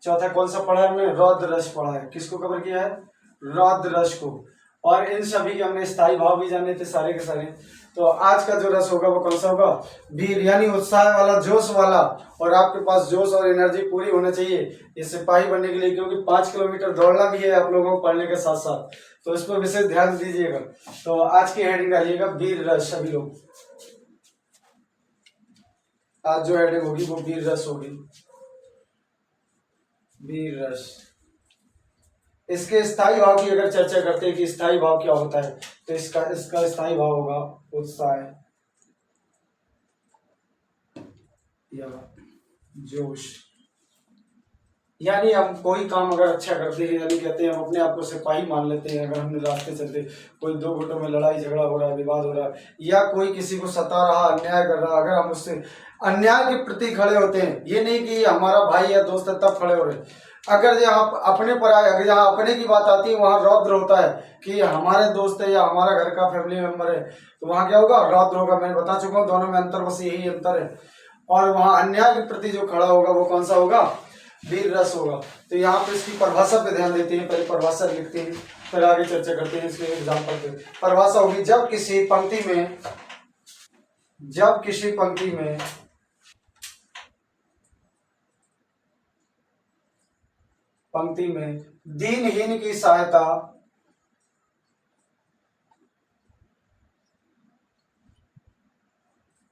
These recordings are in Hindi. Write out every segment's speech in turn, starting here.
चौथा कौन सा पढ़ा है हमने, रौद्र रस पढ़ा है। किसको कवर किया है, रौद्र रस को। और इन सभी के हमने स्थायी भाव भी जाने थे सारे के सारे। तो आज का जो रस होगा वो कौन सा होगा, वीर, यानी उत्साह वाला, जोश वाला। और आपके पास जोश और एनर्जी पूरी होना चाहिए ये सिपाही बनने के लिए, क्योंकि 5 किलोमीटर दौड़ना भी है आप लोगों को पढ़ने के साथ साथ, तो इस पर विशेष ध्यान दीजिएगा। तो आज की हेडिंग डालिएगा वीर रस। सभी लोग आज जो हेडिंग होगी वो वीर रस होगी, वीर रस। इसके स्थायी भाव की अगर चर्चा करते हैं कि स्थायी भाव क्या होता है, तो इसका स्थायी भाव होगा उत्साह या जोश। यानी हम कोई काम अगर अच्छा करते हैं, यानी कहते हैं हम अपने आप को सिपाही मान लेते हैं। अगर हमने रास्ते चलते कोई दो गुटों में लड़ाई झगड़ा हो रहा है, विवाद हो रहा है, या कोई किसी को सता रहा, अन्याय कर रहा, अगर हम उससे अन्याय के प्रति खड़े होते हैं, ये नहीं कि हमारा भाई या दोस्त है तब खड़े हो रहे। अगर जहाँ अपने पर आए, अगर जहाँ अपने की बात आती है वहाँ रौद्र होता है कि हमारे दोस्त है या हमारा घर का फैमिली मेंबर है, तो वहाँ क्या होगा, रौद्र होगा। मैंने बता चुका हूँ दोनों में अंतर, बस यही अंतर है। और वहाँ अन्याय के प्रति जो खड़ा होगा वो कौन सा होगा, वीर रस होगा। तो यहाँ पे इसकी परिभाषा पे ध्यान देते हैं, पहले परिभाषा लिखते हैं फिर आगे चर्चा करते हैं इसके एग्जाम्पल पे। परिभाषा होगी, जब किसी पंक्ति में दीनहीन की सहायता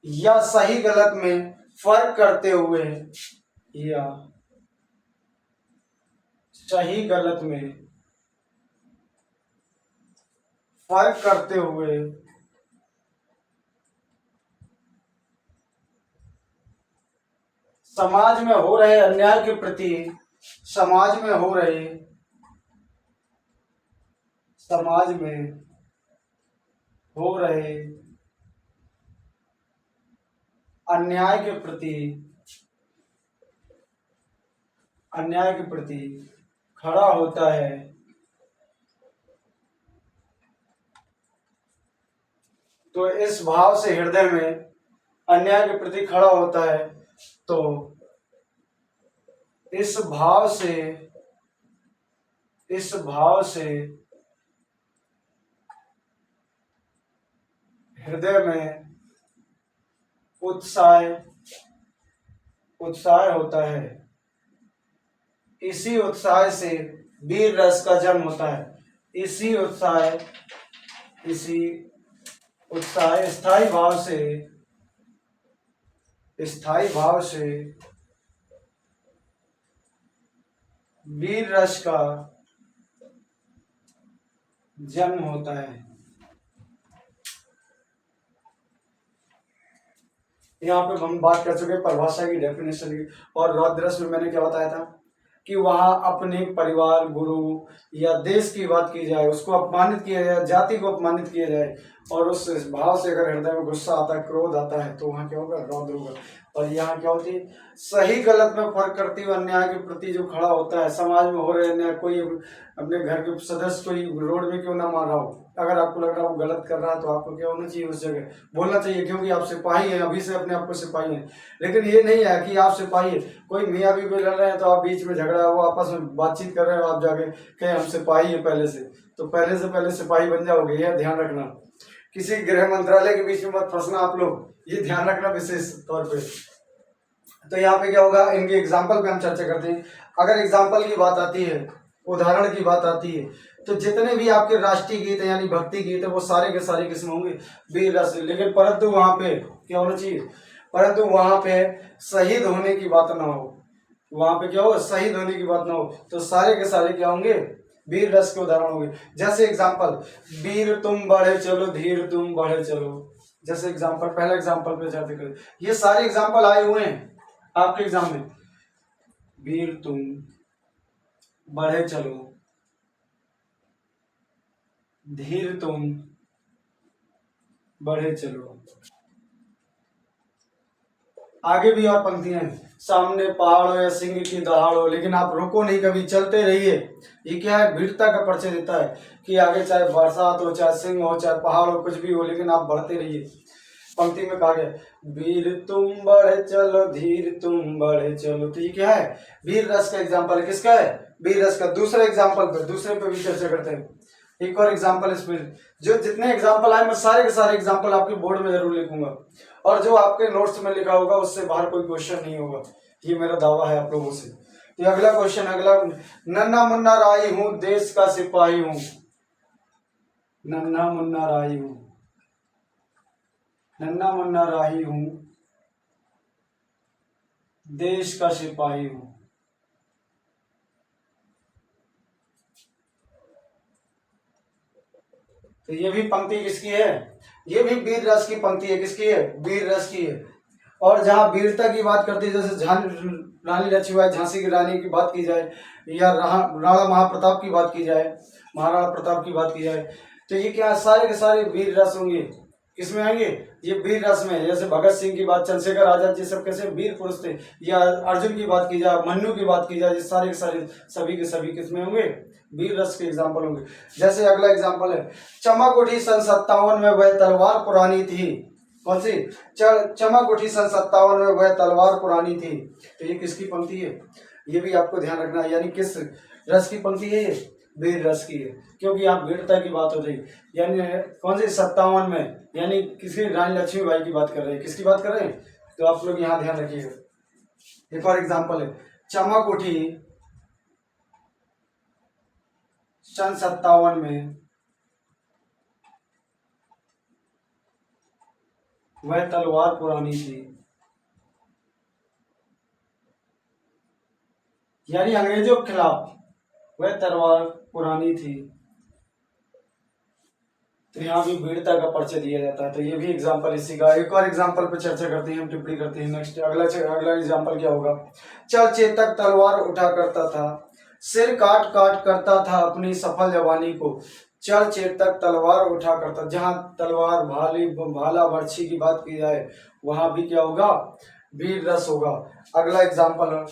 या सही गलत में फर्क करते हुए, या सही गलत में फर्क करते हुए समाज में हो रहे अन्याय के प्रति, समाज में हो रहे अन्याय के प्रति खड़ा होता है। तो इस भाव से हृदय में अन्याय के प्रति खड़ा होता है, तो इस भाव से हृदय में उत्साह होता है। इसी उत्साह से वीर रस का जन्म होता है। इसी उत्साह स्थायी भाव से वीर रस का जन्म होता है। यहाँ पे हम बात कर चुके हैं परिभाषा की, डेफिनेशन की। और रौद्र रस में मैंने क्या बताया था कि वहां अपने परिवार, गुरु या देश की बात की जाए, उसको अपमानित किया जाए, जाति को अपमानित किया जाए, और उस भाव से अगर हृदय में गुस्सा आता है, क्रोध आता है, तो वहां क्या होगा, रौद्र होगा। और यहाँ क्या होती है, सही गलत में फर्क करते हुए अन्याय के प्रति जो खड़ा होता है। समाज में हो रहे अन्याय, कोई अपने घर के सदस्य कोई रोड में क्यों ना मार रहा हो, अगर आपको लग रहा है वो गलत कर रहा है, तो आपको क्या होना चाहिए, उस जगह बोलना चाहिए, क्योंकि आप सिपाही हैं, अभी से अपने आप को सिपाही हैं। लेकिन ये नहीं है कि आप सिपाही है, कोई मियाँ बीवी लड़ रहे हैं तो आप बीच में झगड़ा हो, आपस में बातचीत कर रहे हो, आप जाके कहें हम सिपाही है पहले से, तो पहले सिपाही बन जाओगे। यह ध्यान रखना, किसी गृह मंत्रालय के बीच में मत फंसना आप लोग, ये ध्यान रखना विशेष तौर पे। तो यहाँ पे क्या होगा, इनके एग्जाम्पल पे हम चर्चा करते हैं। अगर एग्जाम्पल की बात आती है, उदाहरण की बात आती है, तो जितने भी आपके राष्ट्रीय गीत है यानी भक्ति गीत है, वो सारे के सारे किस्म होंगे वीर रस। लेकिन परंतु वहां पे क्या होना चाहिए, परंतु वहां पे शहीद होने की बात ना हो, वहां पे क्या हो, शहीद होने की बात ना हो, तो सारे के सारे क्या होंगे, वीर रस के उदाहरण होंगे। जैसे एग्जाम्पल, वीर तुम बढ़े चलो, धीर तुम बढ़े चलो, जैसे एग्जाम्पल, पहला एग्जाम्पल पे जाते करें, ये सारे एग्जाम्पल आए हुए हैं आपके एग्जाम में। वीर तुम बढ़े चलो, धीर तुम बढ़े चलो। आगे भी और पंक्तियां हैं, सामने पहाड़ हो या सिंह की दहाड़ हो, लेकिन आप रुको नहीं, कभी चलते रहिए। ये क्या है, वीरता का परिचय देता है कि आगे चाहे बरसात हो, चाहे सिंह हो, चाहे पहाड़ हो, कुछ भी हो, लेकिन आप बढ़ते रहिए। पंक्ति में कहा गया वीर तुम बढ़े चलो धीर तुम बढ़े चलो। तो ये क्या है? वीर रस का एग्जाम्पल है। किसका है? वीर रस का। दूसरे एग्जाम्पल पे, दूसरे पे भी चर्चा करते हैं। एक और एग्जाम्पल इसमें, जो जितने एग्जाम्पल आए मैं सारे के सारे एग्जाम्पल आपके बोर्ड में जरूर लिखूंगा, और जो आपके नोट्स में लिखा होगा उससे बाहर कोई क्वेश्चन नहीं होगा, ये मेरा दावा है आप लोगों से। तो अगला क्वेश्चन, अगला, नन्ना मुन्ना राई हूं देश का सिपाही हूं। नन्ना मुन्ना राई हूं, नन्ना मुन्ना राही हूं देश का सिपाही हूं। तो ये भी पंक्ति किसकी है? ये भी वीर रस की पंक्ति है। किसकी है? वीर रस की है। और जहां वीरता की बात करती है, जैसे रानी लक्ष्मीबाई झांसी की रानी की बात की जाए, या राणा महाप्रताप की बात की जाए, महाराणा प्रताप की बात की जाए, तो ये क्या सारे के सारे वीर रस होंगे। किसमें आएंगे? ये वीर रस में। जैसे भगत सिंह की बात, चंद्रशेखर आजाद जी सब कैसे वीर पुरुष थे, या अर्जुन की बात की जाए, मन्नू की बात की जाए, ये सारे के सारे सभी के सभी किसमें होंगे? वीर रस के एग्जाम्पल होंगे। जैसे अगला एग्जाम्पल है, चमक उठी सन 57 में वह तलवार पुरानी थी। कौन सी? चमक उठी सन 57 में वह तलवार पुरानी थी। तो ये किसकी पंक्ति है? ये भी आपको ध्यान रखना है। यानी किस रस की पंक्ति है? ये वीर रस की है, क्योंकि यहाँ वीरता की बात हो रही। यानी कौन सी? 57 में, यानी किसी रानी लक्ष्मीबाई की बात कर रहे हैं। किसकी बात कर रहे हैं? तो आप लोग यहाँ ध्यान रखिएगा। एक और एग्जाम्पल है, चमक उठी सन 57 में वह तलवार पुरानी थी। यानी अंग्रेजों के खिलाफ वह तलवार पुरानी थी। तो यहाँ भी वीरता का परिचय दिया जाता है। तो ये भी एग्जाम्पल इसी का। एक और एग्जाम्पल पे चर्चा करते हैं, हम टिप्पणी करते हैं। नेक्स्ट अगला एग्जाम्पल क्या होगा? चल चेतक तलवार उठा करता था, सिर काट काट करता था अपनी सफल जवानी को। चल चेतक तलवार उठा करता, जहां तलवार भाला बर्छी की बात की जाए, वहां भी क्या होगा? वीर रस होगा। अगला एग्जाम्पल है,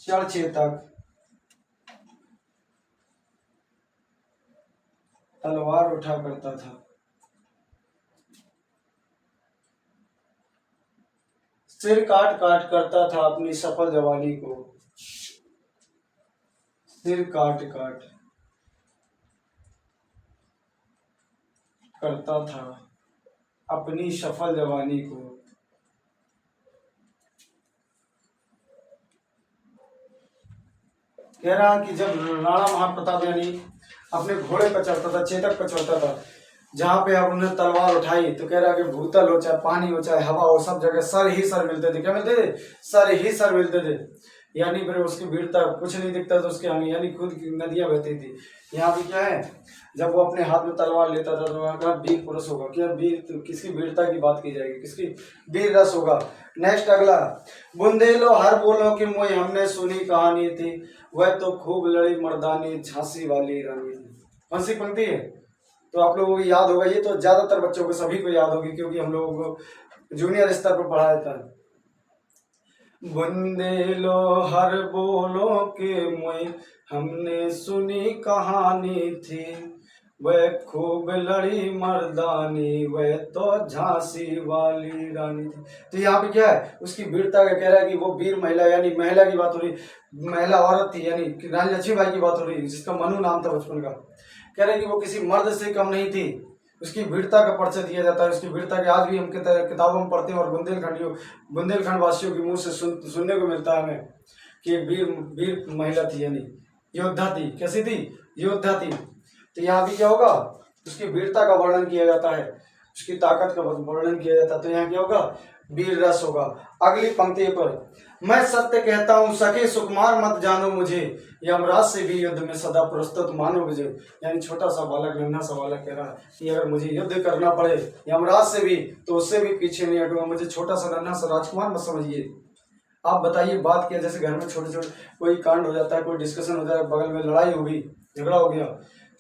चल चेतक तलवार उठा करता था, सिर काट काट करता था अपनी सफल जवानी को। सिर काट काट करता था अपनी सफल जवानी को। कह रहा कि जब राणा महाप्रताप यानी अपने घोड़े पर चढ़ता था, चेतक पर चढ़ता था, जहां पे अब उन्होंने तलवार उठाई, तो कह रहा कि भूतल हो चाहे पानी हो चाहे हवा हो, सब जगह सर ही सर मिलते थे। क्या मिलते थे? सर ही सर मिलते थे। यानी फिर उसकी वीरता, कुछ नहीं दिखता था उसके आगे, यानी खुद की नदियां बहती थी। यहाँ भी क्या है, जब वो अपने हाथ में तलवार लेता था तो वहां का वीर पुरुष होगा। क्या वीर? तो किसकी वीरता की बात की जाएगी? किसकी? वीर रस होगा। नेक्स्ट अगला, बुंदेलो हर बोलो कि मोई हमने सुनी कहानी थी, वह तो खूब लड़ी मर्दानी झांसी वाली रानी थी। कौन सी पंक्ति है? तो आप लोगों को याद होगा, ये तो ज्यादातर बच्चों को सभी को याद होगी, क्योंकि हम लोगों को जूनियर स्तर पर पढ़ाया था। बुंदेलो हर बोलो के मोई हमने सुनी कहानी थी, वह खूब लड़ी मर्दानी, वह तो झांसी वाली रानी थी। तो यहाँ पे क्या है? उसकी वीरता का कह रहा है कि वो वीर महिला, यानी महिला की बात हो रही, महिला औरत थी, यानी रानी लक्ष्मीबाई की बात हो रही, जिसका मनु नाम था बचपन का। कह रहे कि वो किसी मर्द से कम नहीं थी। उसकी वीरता का परिचय दिया जाता है। उसकी वीरता के आज भी हम किताबों में पढ़ते हैं, और बुंदेलखंड वासियों के मुंह से सुनने को मिलता है हमें कि वीर वीर महिला थी, यानी योद्धा थी। कैसी थी? योद्धा थी। तो यहाँ भी क्या होगा? उसकी वीरता का वर्णन किया जाता है, उसकी ताकत का वर्णन किया जाता है। तो यहाँ क्या होगा? वीर रस होगा। अगली पंक्ति पर, मैं सत्य कहता हूँ सके सुकुमार मत जानो मुझे, यमराज से भी युद्ध में सदा प्रस्तुत मानो मुझे। यानी छोटा सा बालक, नन्हा सा बालक कह रहा है कि अगर मुझे युद्ध करना पड़े यमराज से भी, तो उससे भी पीछे नहीं हटूंगा। मुझे छोटा सा नन्हा सा राजकुमार मत समझिए। आप बताइए, बात किया जैसे घर में छोटे छोटे कोई कांड हो जाता है, कोई डिस्कशन हो जाए, बगल में लड़ाई हो गई, झगड़ा हो गया,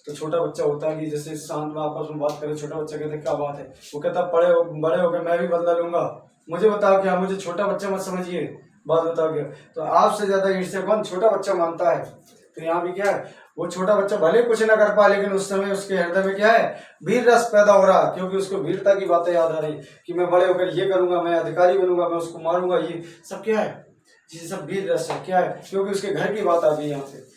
तो छोटा बच्चा होता है कि जैसे शांत में आपस में बात करें, छोटा बच्चा कहता है क्या बात है, वो कहता बड़े हो गए मैं भी बदला लूंगा, मुझे बताओ क्या, मुझे छोटा बच्चा मत समझिए, बात बताओ क्या। तो आपसे ज्यादा ईर्ष्या कौन? छोटा बच्चा मानता है। तो यहाँ भी क्या है, वो छोटा बच्चा भले कुछ ना कर पाए, लेकिन उस समय उसके हृदय में क्या है, वीर रस पैदा हो रहा, क्योंकि उसको वीरता की बातें याद आ रही कि मैं बड़े होकर ये करूंगा, मैं अधिकारी बनूंगा, मैं उसको मारूंगा, ये सब क्या है, ये सब वीर रस है। क्या है, क्योंकि उसके घर की बात आ गई यहाँ पे।